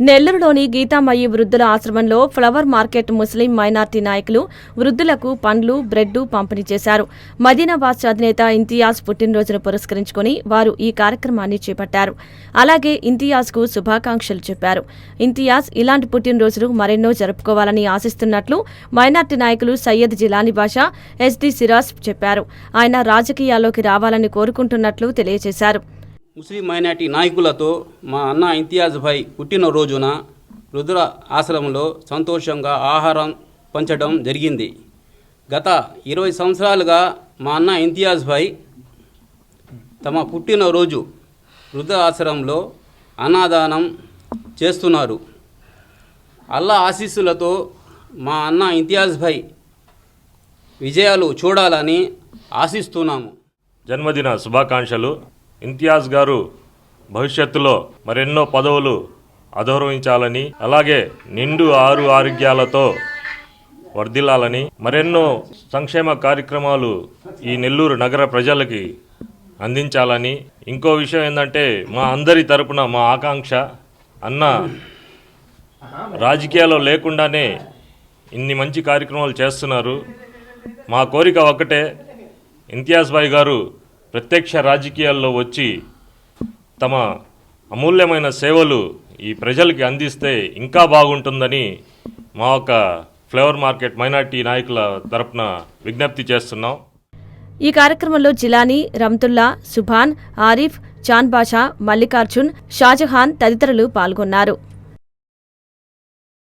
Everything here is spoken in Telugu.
నెల్లూరులోని గీతామయ్యి వృద్ధుల ఆశ్రమంలో ఫ్లవర్ మార్కెట్ ముస్లిం మైనార్టీ నాయకులు వృద్ధులకు పండ్లు, బ్రెడ్ పంపిణీ చేశారు. మదీనావాస్ అధినేత ఇంతియాజ్ పుట్టినరోజును పురస్కరించుకుని వారు ఈ కార్యక్రమాన్ని చేపట్టారు. అలాగే ఇంతియాజ్కు శుభాకాంక్షలు చెప్పారు. ఇంతియాజ్ ఇలాంటి పుట్టినరోజులు మరెన్నో జరుపుకోవాలని ఆశిస్తున్నట్లు మైనార్టీ నాయకులు సయ్యద్ జిలానీ బాషా, ఎస్డి సిరాజ్ చెప్పారు. ఆయన రాజకీయాల్లోకి రావాలని కోరుకుంటున్నట్లు తెలియజేశారు. ముస్లిం మైనార్టీ నాయకులతో మా అన్న ఇంతియాజ్ భాయ్ పుట్టినరోజున వృద్ధుల ఆశ్రమంలో సంతోషంగా ఆహారం పంచడం జరిగింది. గత 20 సంవత్సరాలుగా మా అన్న ఇంతియాజ్ భాయ్ తమ పుట్టినరోజు వృద్ధ ఆశ్రమంలో అన్నదానం చేస్తున్నారు. అల్లా ఆశీస్సులతో మా అన్న ఇంతియాజ్ భాయ్ విజయాలు చూడాలని ఆశిస్తున్నాము. జన్మదిన శుభాకాంక్షలు. ఇంతియాజ్ గారు భవిష్యత్తులో మరెన్నో పదవులు అధిరోహించాలని, అలాగే నిండు ఆరోగ్యాలతో వర్ధిల్లాలని, మరెన్నో సంక్షేమ కార్యక్రమాలు ఈ నెల్లూరు నగర ప్రజలకి అందించాలని. ఇంకో విషయం ఏంటంటే, మా అందరి తరపున మా ఆకాంక్ష, అన్న రాజకీయాల్లో లేకుండానే ఇన్ని మంచి కార్యక్రమాలు చేస్తున్నారు. మా కోరిక ఒక్కటే, ఇంతియాజ్ భాయ్ గారు ప్రత్యక్ష రాజకీయాల్లో వచ్చి తమ అమూల్యమైన సేవలు ఈ ప్రజలకి అందిస్తే ఇంకా బాగుంటుందని మా యొక్క ఫ్లవర్ మార్కెట్ మైనార్టీ నాయకుల తరపున విజ్ఞప్తి చేస్తున్నాం. ఈ కార్యక్రమంలో జిలానీ, రమ్తుల్లా, సుభాన్, ఆరిఫ్, చాన్ బాషా, మల్లికార్జున్, షాజహాన్ తదితరులు పాల్గొన్నారు.